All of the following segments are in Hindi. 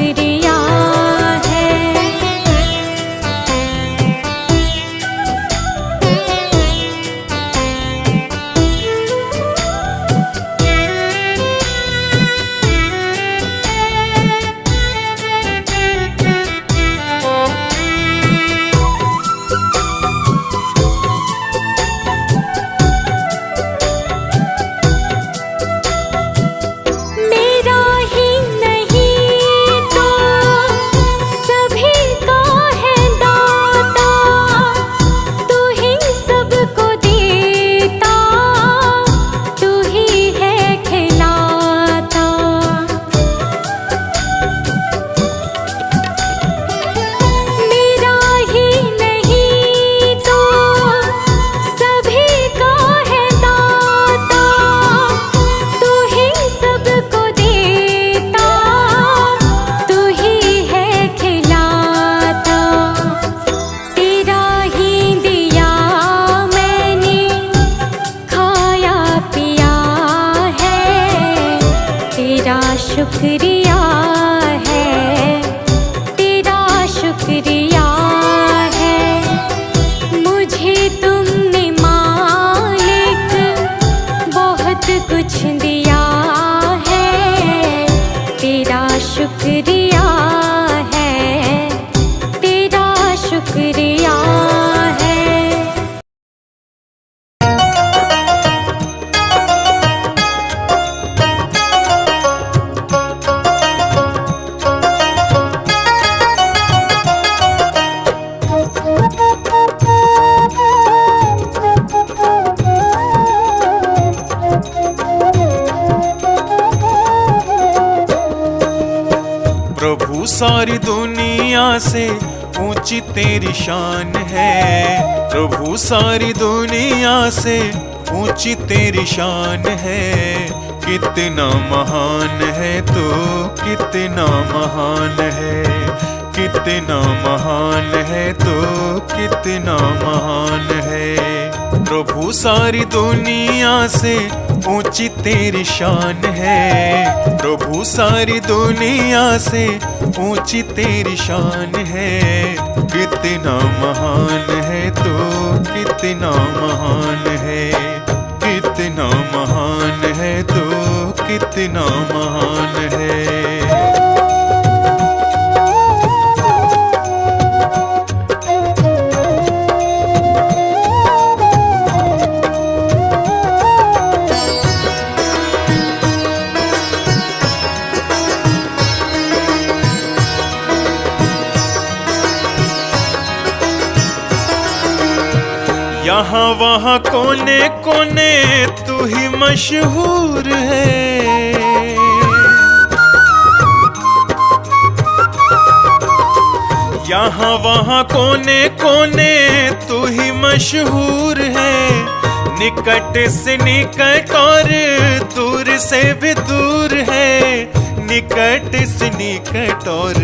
शुक्रिया है। मेरा ही नहीं तो सभी का है दाता, तू ही सबको देता, तू ही है खिलाता। मेरा ही नहीं तो सभी का है दाता, तू ही सबको देता, तू ही है खिलाता। तेरा ही दिया मैंने खाया पिया है, तेरा शुक्रिया है, तेरा शुक्रिया है। मुझे तुमने मालिक बहुत कुछ दिया है, तेरा शुक्रिया है, तेरा शुक्रिया है। प्रभु सारी दुनिया से ऊंची तेरी शान है, प्रभु सारी दुनिया से ऊंची तेरी शान है। कितना महान है तू, कितना महान है, कितना महान है तू, कितना महान है। प्रभु सारी दुनिया से ऊंची तेरी शान है, प्रभु सारी दुनिया से ऊंची तेरी शान है। कितना महान है तू, कितना महान है, कितना महान है तू, कितना महान है। यहाँ वहाँ कोने कोने तू ही मशहूर है, यहाँ वहाँ कोने कोने तू ही मशहूर है। निकट से निकट और दूर से भी दूर है, निकट से निकट और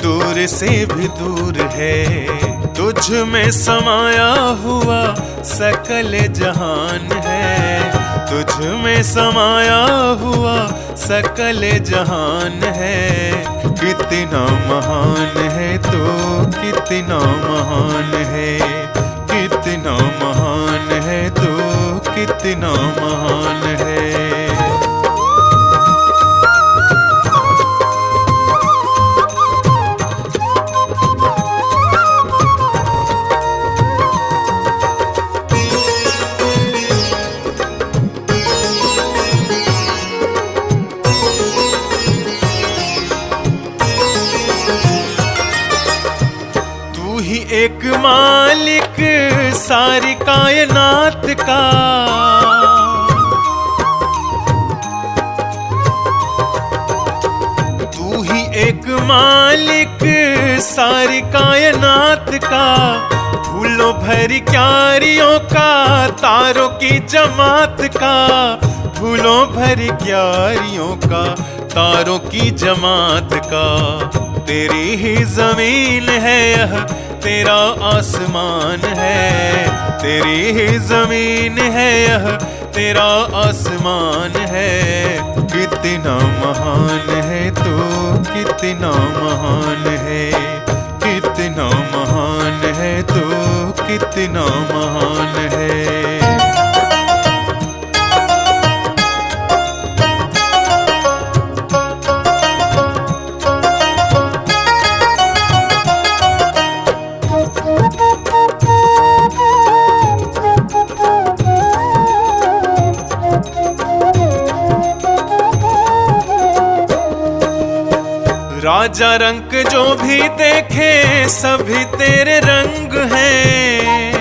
दूर से भी दूर है। तुझ में समाया हुआ सकल जहान है, तुझ में समाया हुआ सकल जहान है। कितना महान है तू, कितना महान है, कितना महान है तू, कितना महान है। एक मालिक सारी कायनात का, तू ही एक मालिक सारी कायनात का। फूलों भरी क्यारियों का, तारों की जमात का, फूलों भरी क्यारियों का, तारों की जमात का। तेरी ही जमीन है यह, तेरा आसमान है, तेरी ही जमीन है यह, तेरा आसमान है। कितना महान है तू, तो कितना महान है, कितना महान है तो कितना महान है। राजा रंग जो भी देखे सभी तेरे रंग हैं।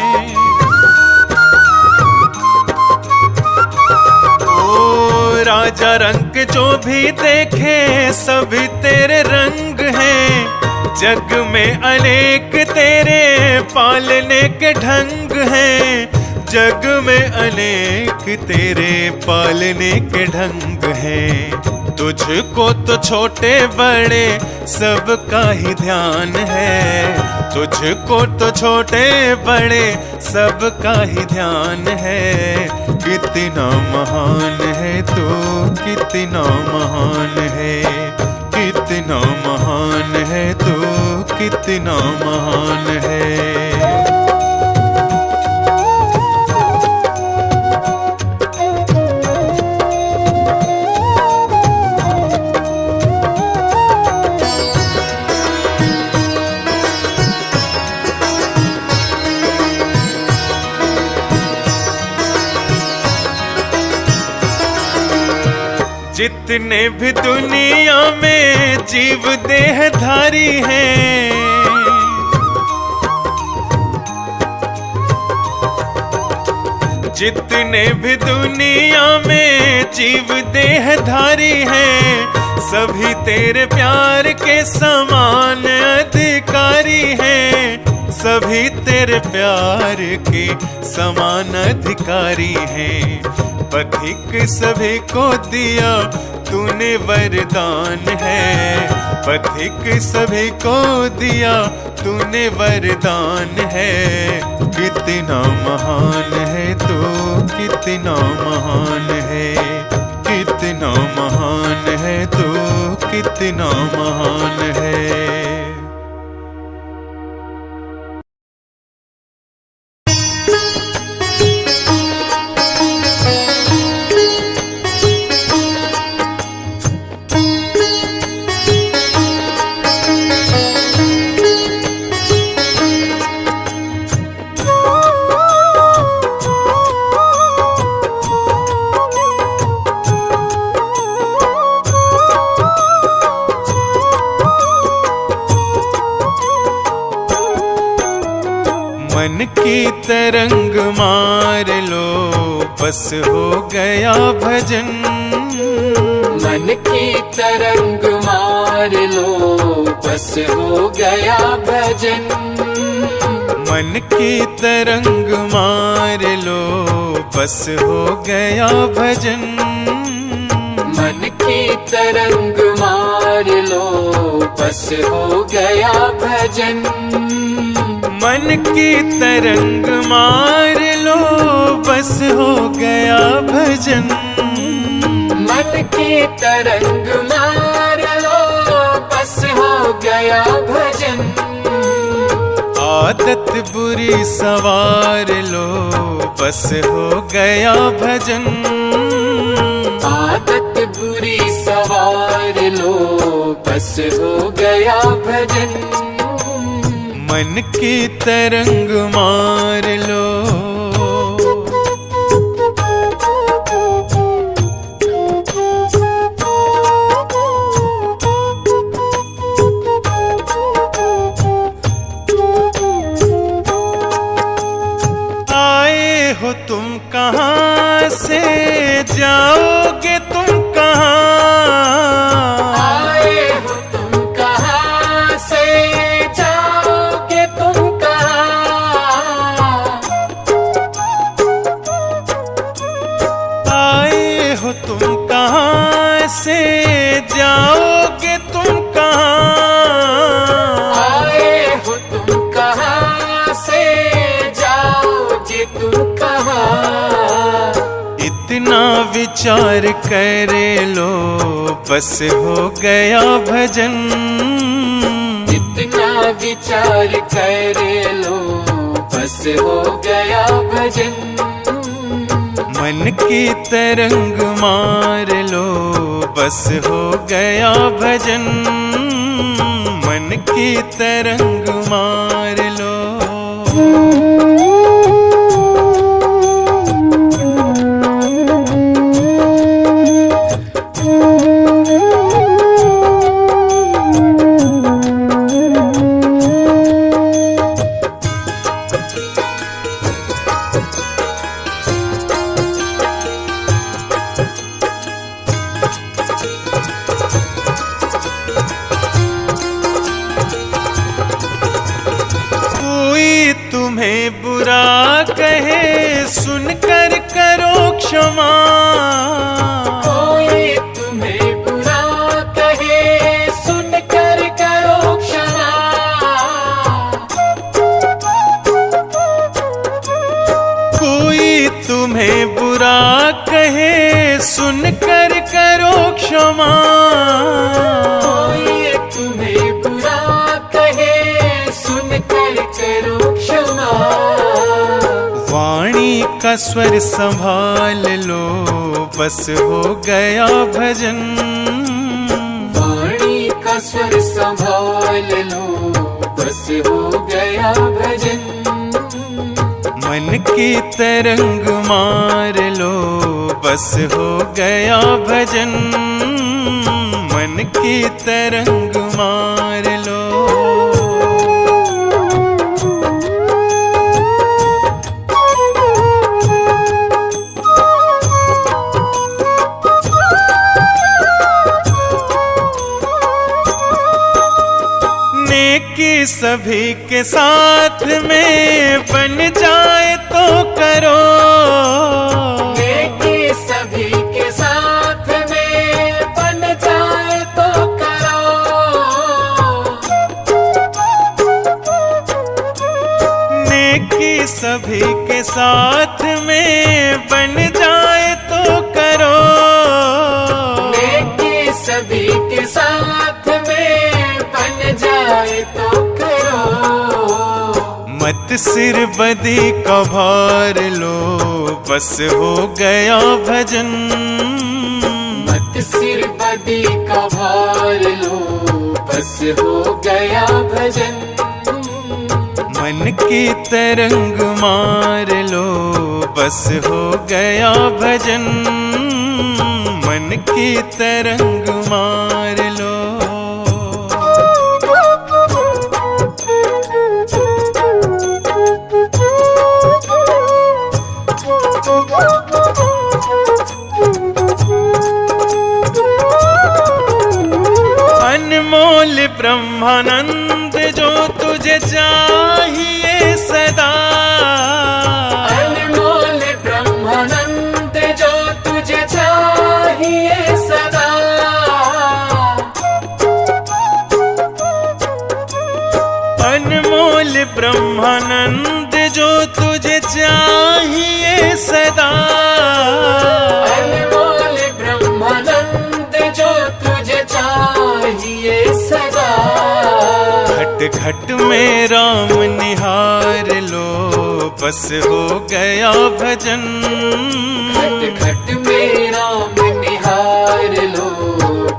ओ राजा रंग जो भी देखे सभी तेरे रंग हैं। जग में अनेक तेरे पालने के ढंग हैं। जग में अनेक तेरे पालने के ढंग हैं। तुझको तो छोटे बड़े सबका ही ध्यान है। तुझको तो छोटे बड़े सबका ही ध्यान है। कितना महान है तो कितना महान है, कितना महान है तो कितना महान है। जितने भी दुनिया में जीव देहधारी हैं। जितने भी दुनिया में जीव देहधारी हैं। सभी तेरे प्यार के समान अधिकारी हैं। सभी तेरे प्यार के समान अधिकारी हैं। पथिक सभी को दिया तूने वरदान है। पथिक सभी को दिया तूने वरदान है। कितना महान है तो कितना महान है, कितना महान है तो कितना महान है। मन की तरंग मार लो बस हो गया भजन। मन की तरंग मार लो बस हो गया भजन। मन की तरंग मार लो बस हो गया भजन। मन की तरंग मार लो बस हो गया भजन। मन की तरंग मार लो बस हो गया भजन। मन की तरंग मार लो बस हो गया भजन। आदत बुरी सवार लो बस हो गया भजन। आदत बुरी सवार लो बस हो गया भजन। मन की तरंग मार लो। आए हो तुम कहाँ से, जाओगे तुम कहाँ। आए हो तुम कहाँ से, जाओगे तुम कहाँ। विचार करे लो बस हो गया भजन। जितना विचार करे लो बस हो गया भजन। मन की तरंग मार लो बस हो गया भजन। मन की तरंग मार लो। तुम्हें बुरा कहे सुनकर करो क्षमा। कोई तुम्हें बुरा कहे सुनकर करो क्षमा। कोई तुम्हें बुरा कहे सुनकर करो क्षमा। कोई तुम्हें बुरा कहे सुनकर करो क्षमा। वाणी का स्वर संभाल लो बस हो गया भजन। वाणी का स्वर संभाल लो बस हो गया भजन। मन की तरंग मार लो बस हो गया भजन। मन की तरंग मार लो। नेकी सभी के साथ में बन जाए तो करो। नेकी सभी के साथ में बन जाए तो करो। नेकी सभी के साथ में बन जाए तो करो। नेकी सभी के साथ में बन जाए तो करो। मत सिर बदी का भार लो बस हो गया भजन। मत सिर बदी का भार लो बस हो गया भजन। मन की तरंग मार लो बस हो गया भजन। मन की तरंग मार लो। अनमोल ब्रह्मानंद जो तुझे चाहिए सदा। अनमोल ब्रह्मानंद जो तुझे चाहिए सदा। अनमोल ब्रह्मानंद जो तुझे चाहिए सदा। अनमोल ब्रह्मानंद जो तुझे चाहिए सदा। घट घट में राम निहार लो बस हो गया भजन। घट घट में राम निहार लो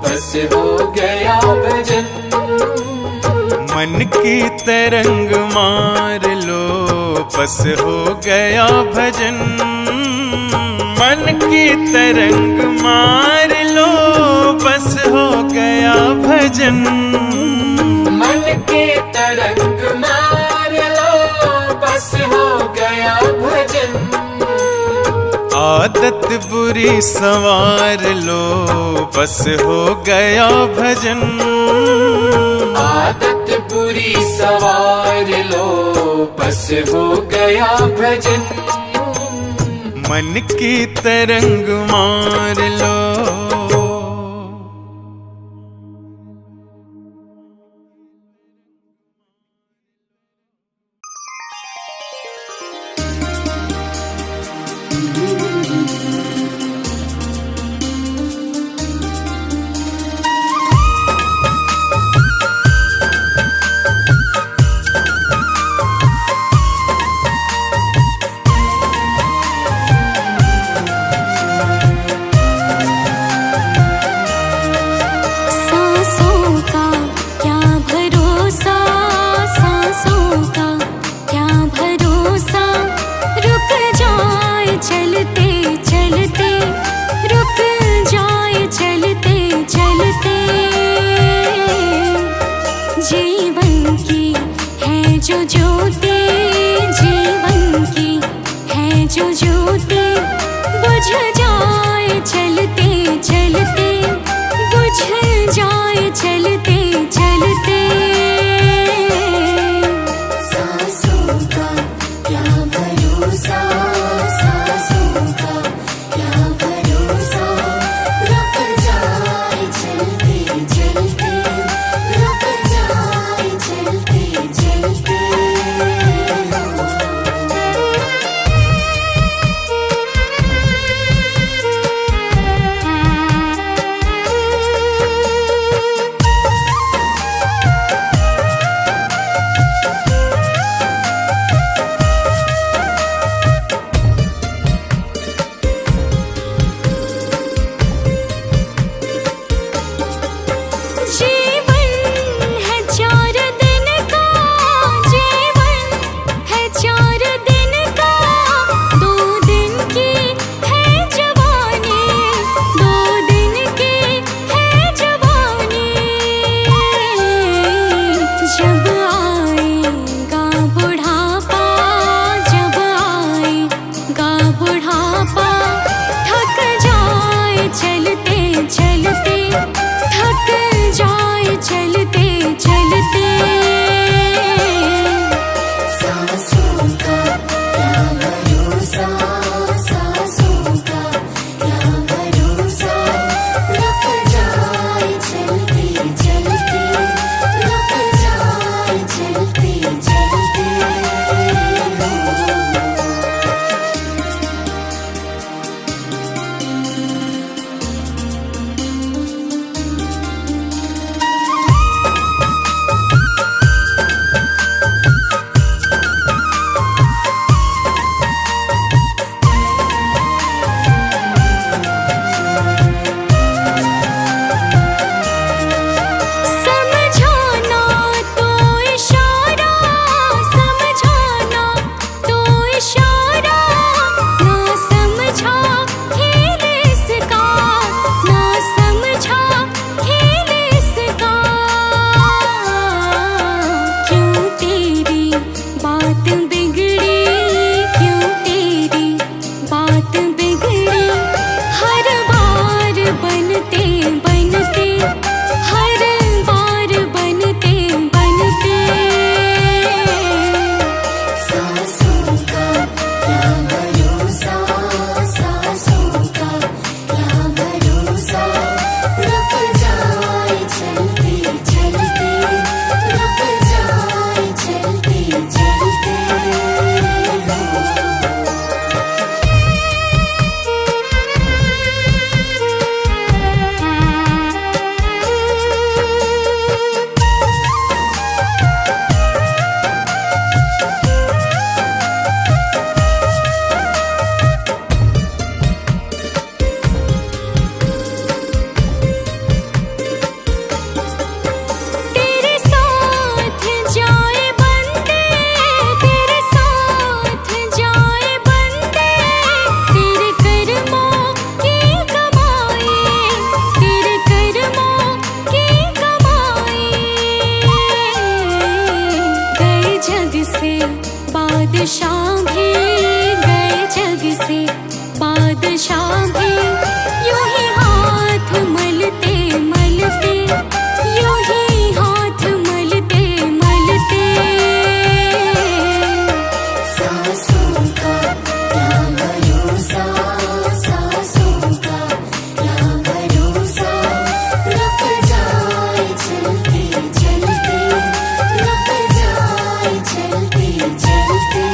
बस हो गया भजन। मन की तरंग मार लो बस हो गया भजन। मन की तरंग मार लो बस हो गया भजन। मन के तरंग मार लो बस हो गया भजन। आदत बुरी संवार लो बस हो गया भजन। आदत बुरी सवार लो बस हो गया भजन। मन की तरंग मार लो। जीवन की है जो ज्योति, जीवन की है जो ज्योति, बुझ जाए चलते चलते, बुझ जाए चलते चलते। सांसों का क्या भरोसा, सांसों का क्या भरोसा, रुक जाए चलते चलते, रुक जाए चलते चलते। जीवन है 4 दिन का, जीवन है 4 दिन का, 2 दिन की है जवानी, 2 दिन की है जवानी। जब आएगा बुढ़ापा, जब आएगा बुढ़ापा, थक जाए चलते चलते, थक जाए चलते चलते। सांसों का क्या भरोसा, सांसों का क्या भरोसा, रुक जाए चलते चलते, रुक जाए चलते चलते। समझाना तो इशारा, समझाना तो इशारा, ना समझा खेल इसका, ना समझा खेल इसका। क्यों तेरी बात बिगड़ी, क्यों तेरी बात बिगड़ी, हर बार बनते बनते, हर बार बनते बनते। सांसों का क्या भरोसा, सांसों का क्या भरोसा, रुक जाए चलते चलते, रुक जाए चलते चलते। तेरे साथ जाए बंदे, तेरे साथ जाए बंदे, तेरे कर्मों की कमाई, तेरे कर्मों की कमाई। गए जग से बादशाह भी, गए जग से बादशाह भी, यूं ही हाथ मलते मलते, यूं ही हाथ मलते मलते। सांसों का क्या भरोसा, सांसों का क्या भरोसा, रुक जाए चलते चलते, रुक जाए चलते चलते।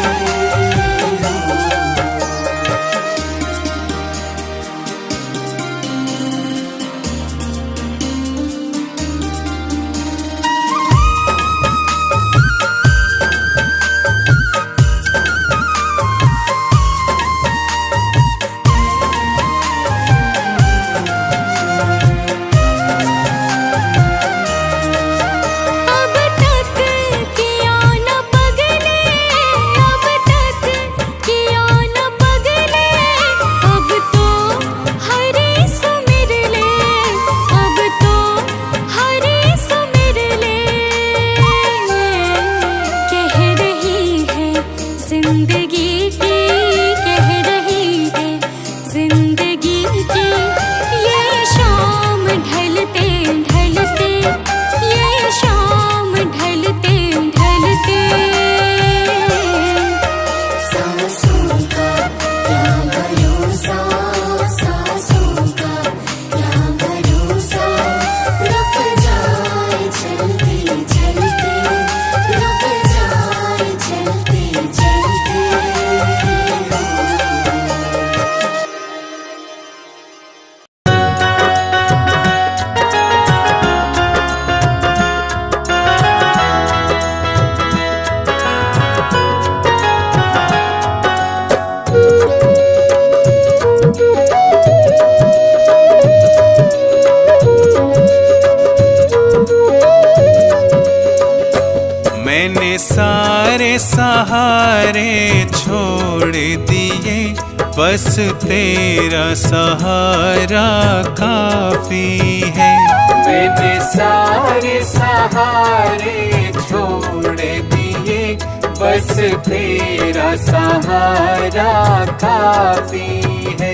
मैंने सारे सहारे छोड़ दिए, बस तेरा सहारा काफी है। मैंने सारे सहारे छोड़ दिए, बस तेरा सहारा काफी है।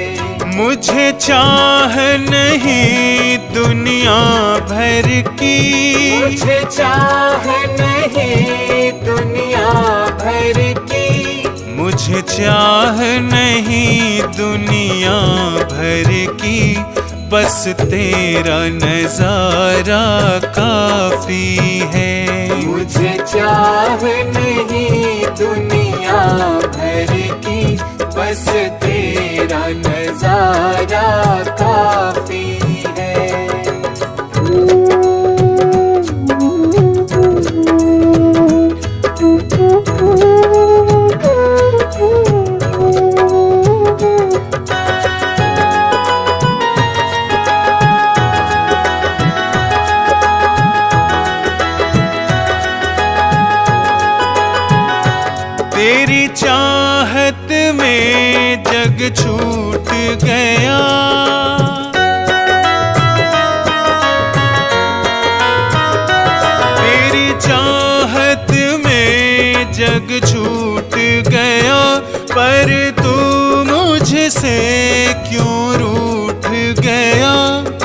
मुझे चाह नहीं दुनिया भर की, मुझे चाह नहीं दुनिया भर की, मुझे चाह नहीं दुनिया भर की, बस तेरा नजारा काफी है। मुझे चाह नहीं दुनिया भर की, बस तेरा नजारा काफी है। तेरी चाहत में जग छूट गया, तेरी चाहत में जग छूट गया, पर तू मुझसे क्यों रूठ गया।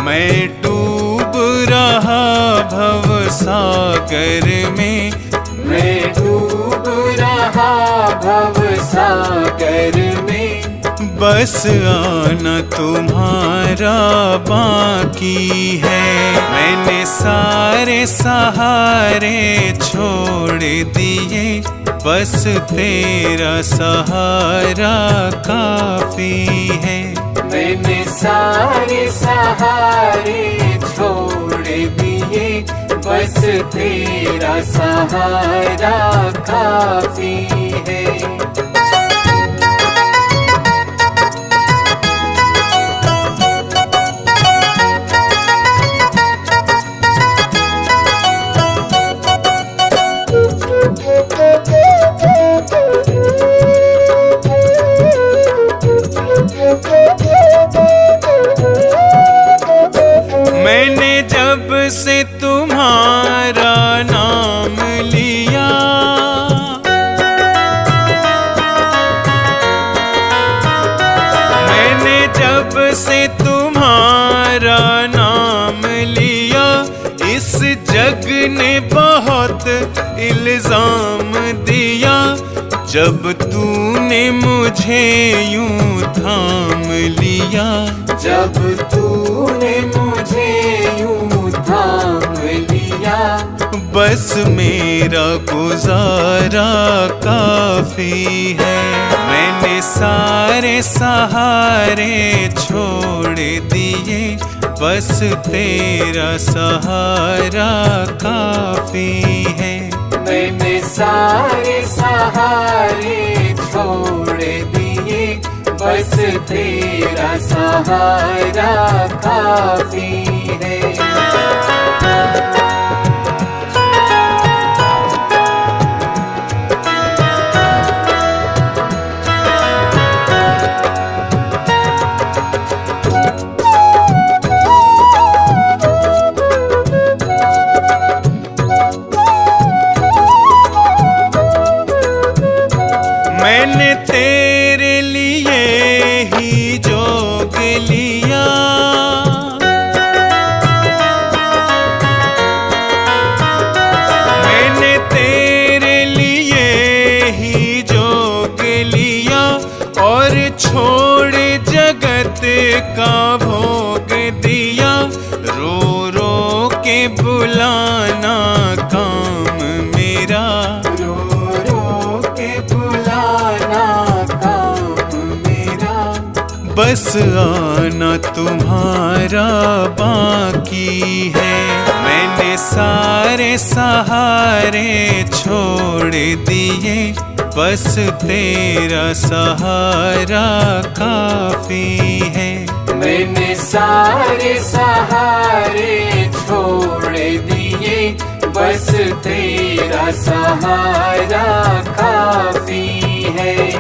मैं डूब रहा भव सागर में, मैं डूब रहा भव सागर में, बस आना तुम्हारा बाकी है। मैंने सारे सहारे छोड़ दिए, बस तेरा सहारा काफी है। मैंने सारे सहारे छोड़ दिए, बस तेरा सहारा काफी है। मैंने जब से तुम्हारा नाम लिया, मैंने जब से तुम्हारा नाम लिया, इस जग ने बहुत इल्जाम दिया। जब तूने मुझे यूं थाम लिया, जब तूने मुझे यूं थाम लिया, बस मेरा गुजारा काफी है। मैंने सारे सहारे छोड़ दिए, बस तेरा सहारा काफी है। मैंने सारे सहारे छोड़ दिए, बस तेरा सहारा काफी है। मैंने तेरे लिए ही जोग लिया, मैंने तेरे लिए ही जोग लिया, और छोड़ जगत का भोग दिया। रो रो के बुलाना काम मेरा, बस आना तुम्हारा बाकी है। मैंने सारे सहारे छोड़ दिए, बस तेरा सहारा काफी है। मैंने सारे सहारे छोड़ दिए, बस तेरा सहारा काफी है।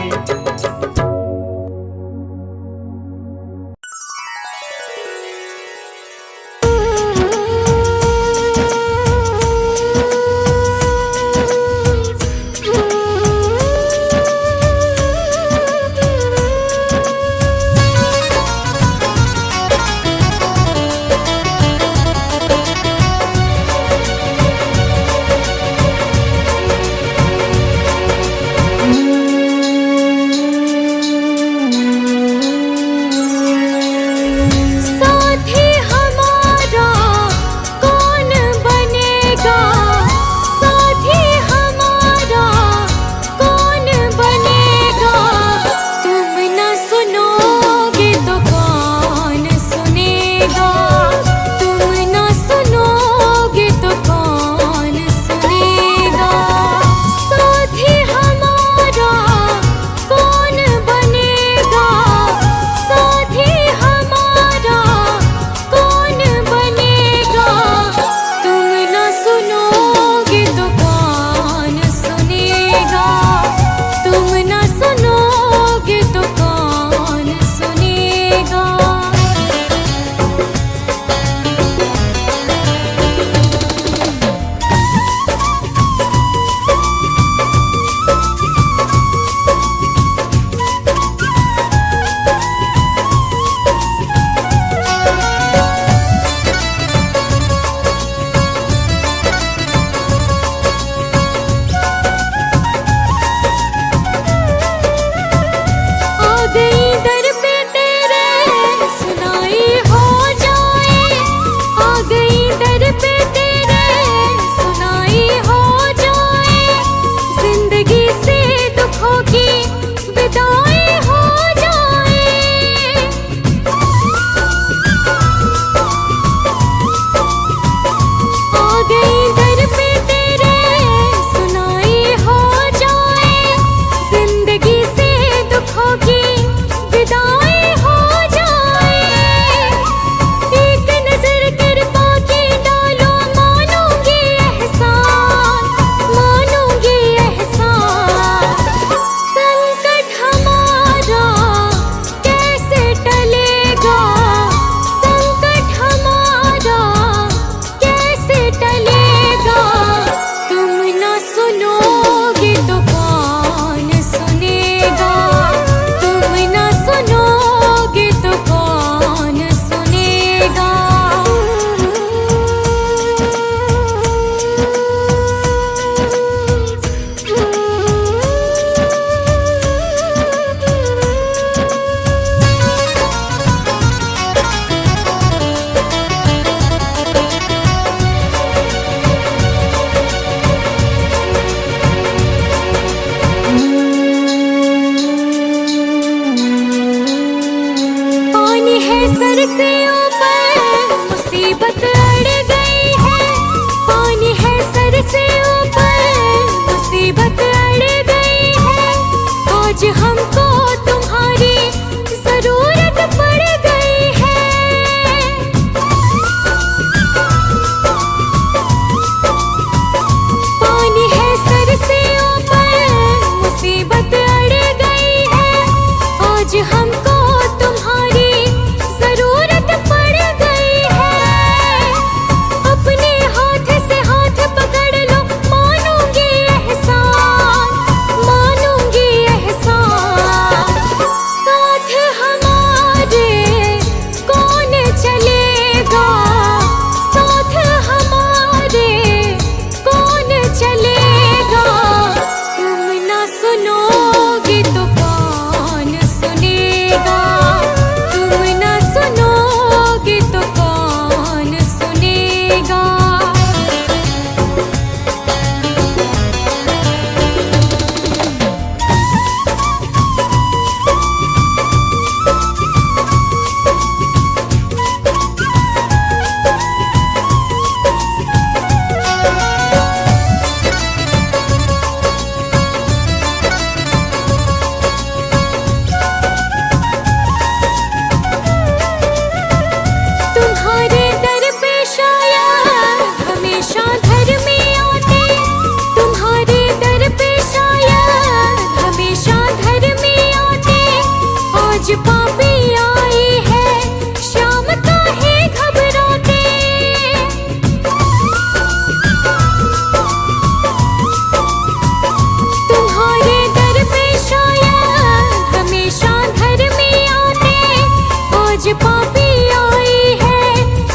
आज पापी आई है,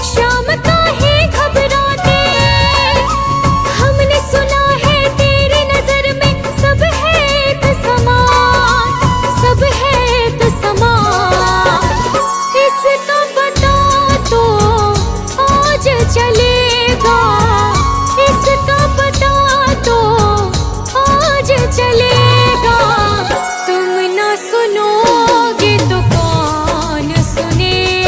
शाम का है घबराते। हमने सुना है तेरी नजर में सब है एक समान, सब है एक समान। इसका पता तो आज चलेगा, इसका पता तो आज चलेगा। तुम ना सुनोगे तो कौन सुनेगा।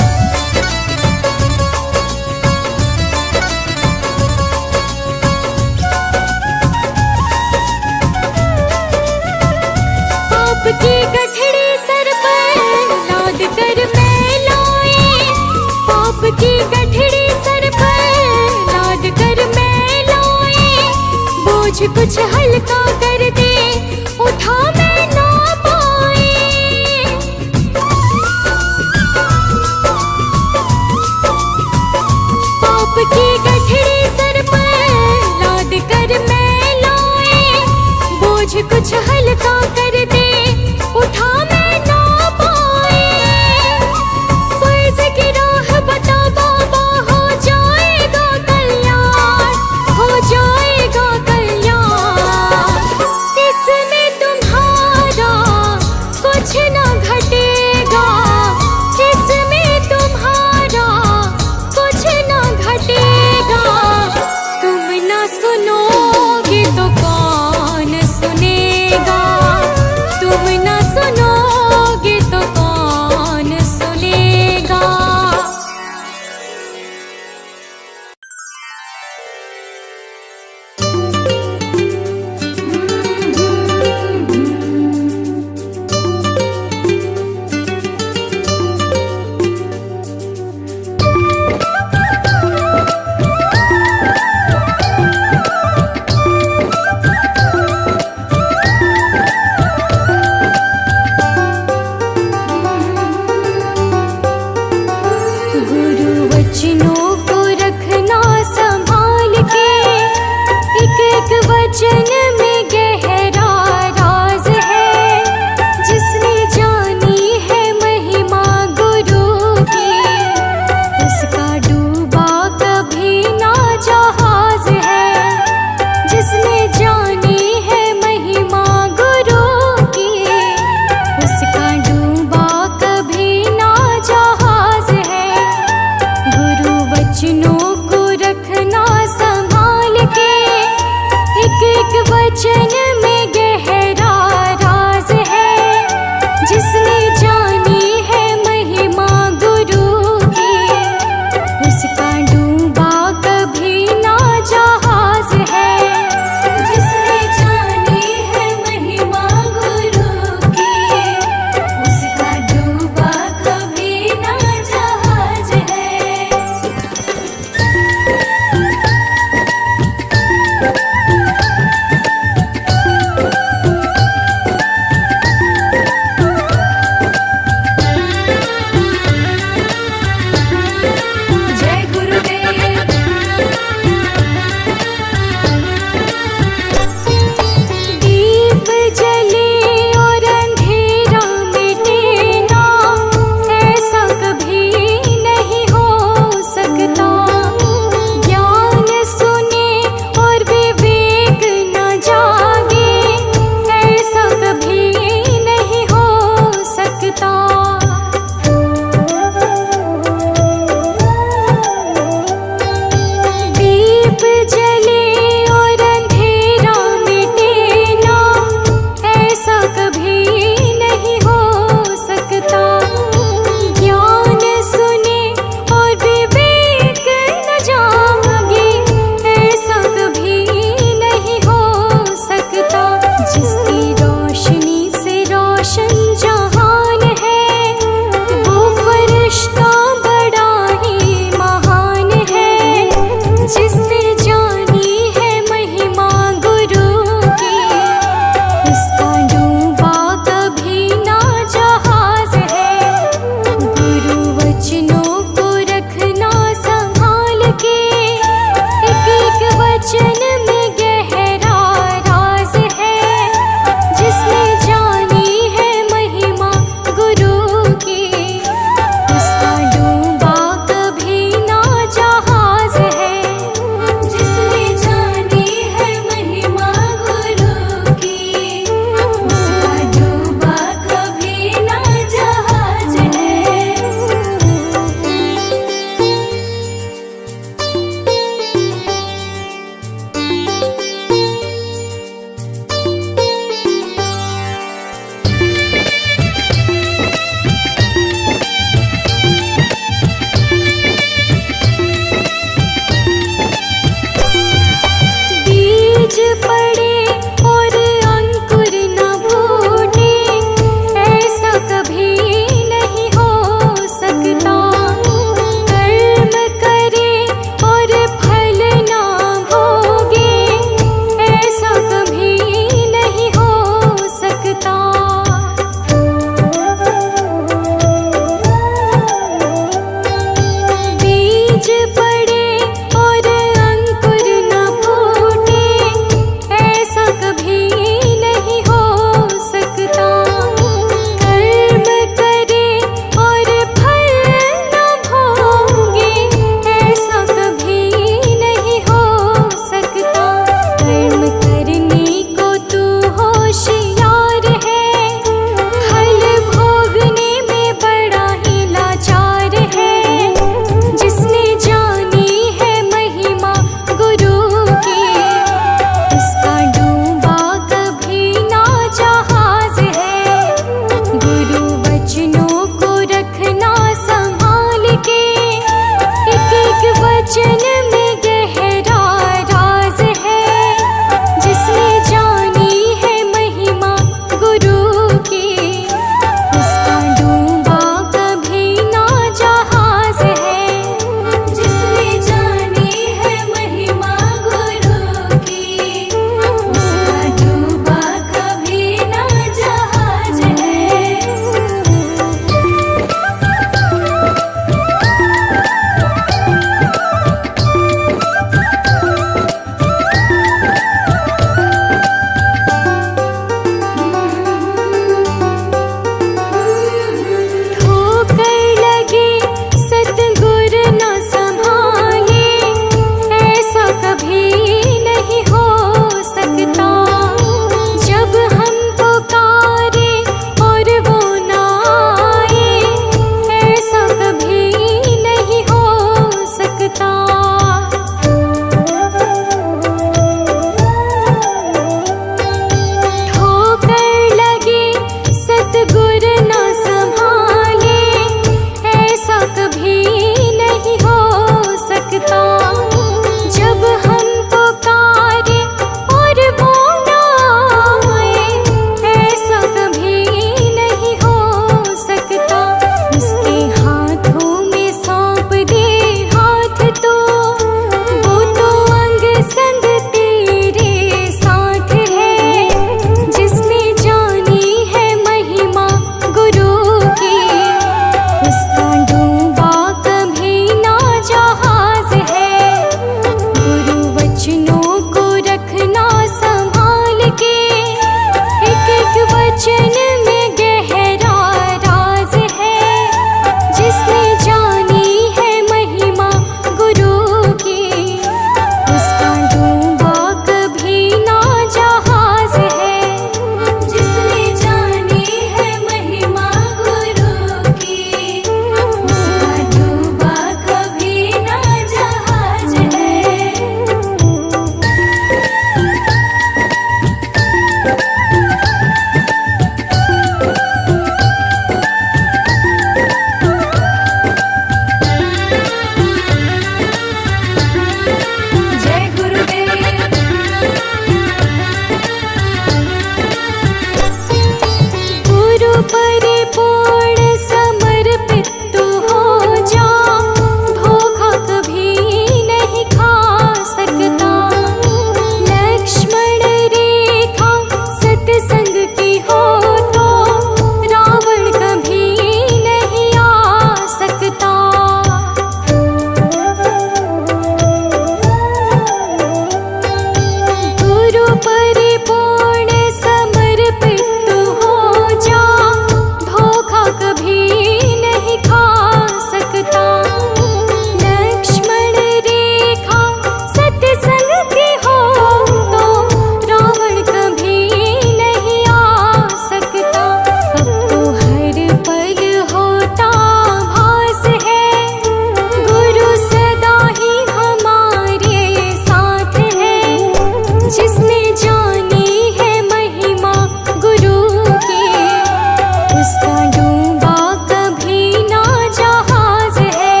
डूबा कभी ना जहाज है,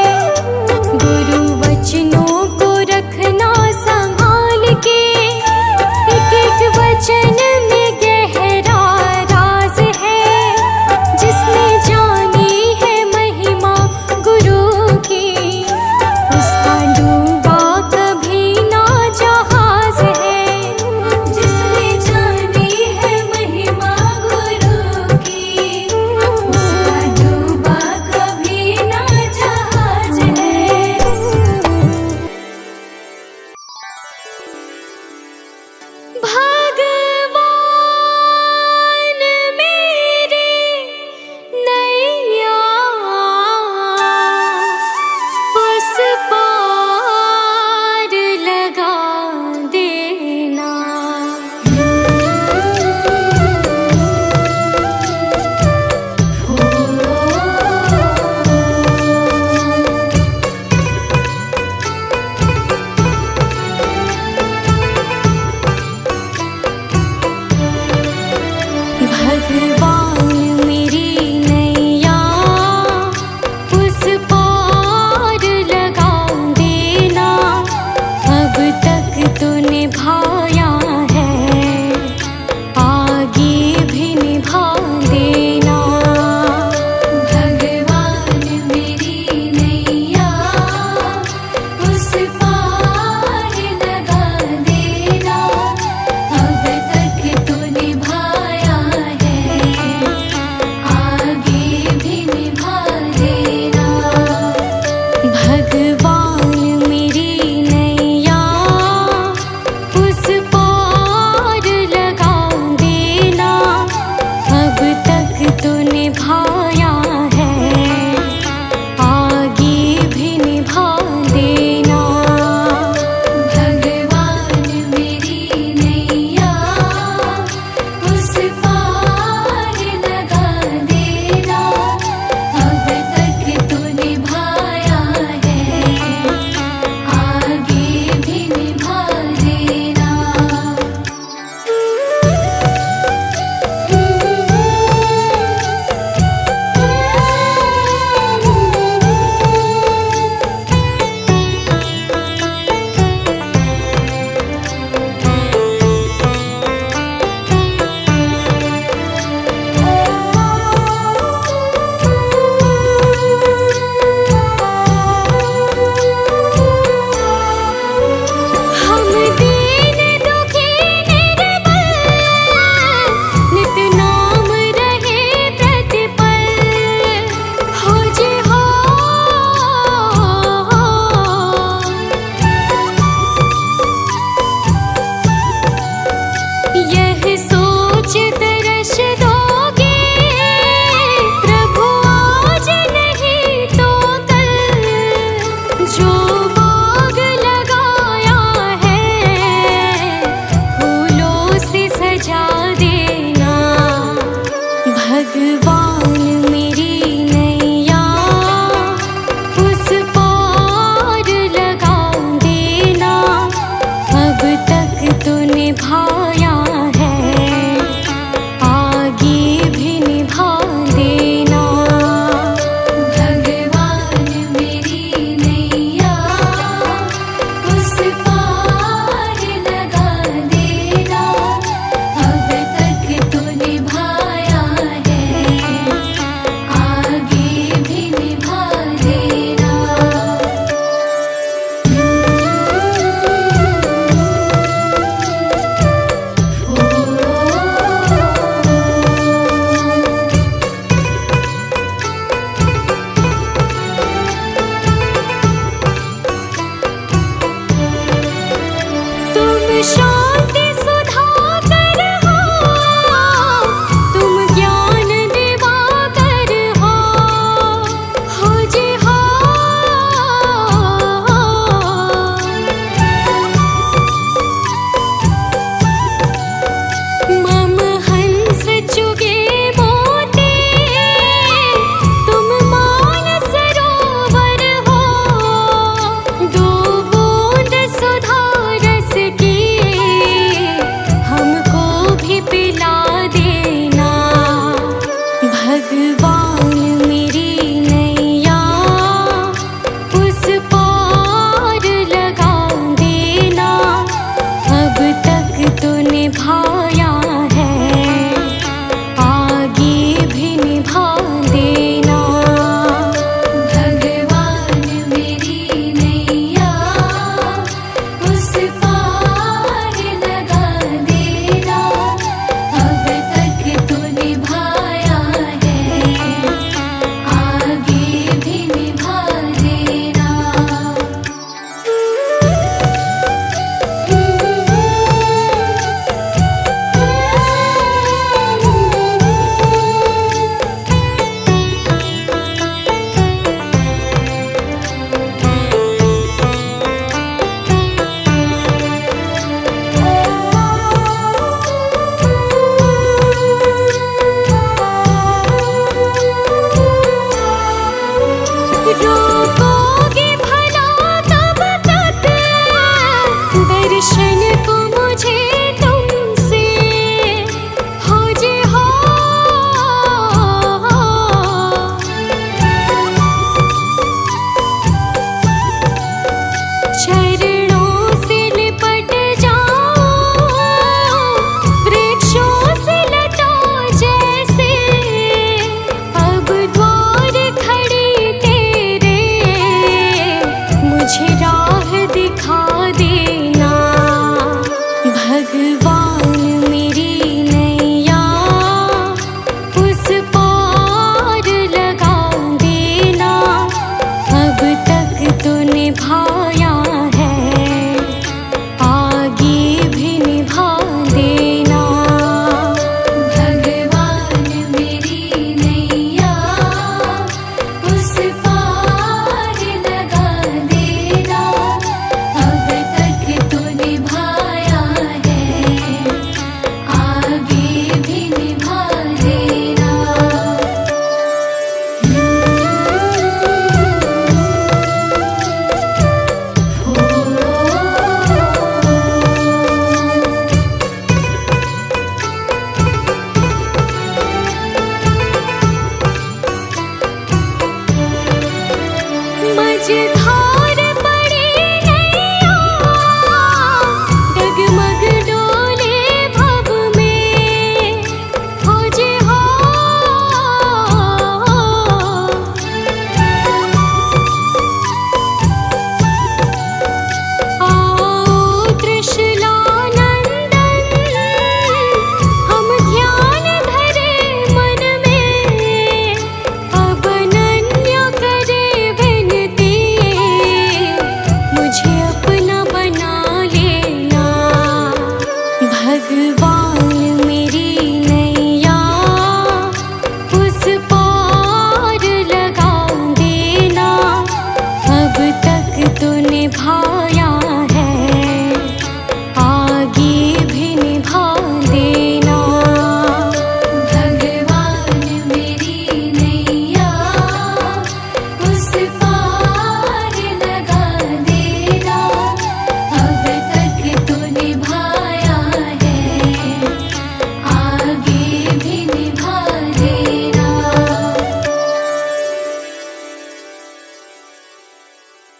गुरु वचनों को रखना संभाल के, एक एक वचन में गहरा राज है, जिसने जानी है महिमा गुरु की, उसका डूबा कभी ना जहाज है, जिसने जानी है महिमा गुरु की, उसका डूबा कभी ना जहाज है। भगवान मेरी नैया उस पार लगा देना। भगवान मेरी नैया उस पार लगा देना, अब तक तो निभाया है, आगे भी निभा देना। भगवान मेरी नैया उस पार लगा देना, अब तक तो निभाया है, आगे भी निभा देना। भगवान मेरी नैया उस पार लगा देना, अब तक तो निभाया है, आगे भी निभा देना। भगवान मेरी नैया उस पार लगा देना, अब तक तो निभाया है, आगे भी निभा देना। मारे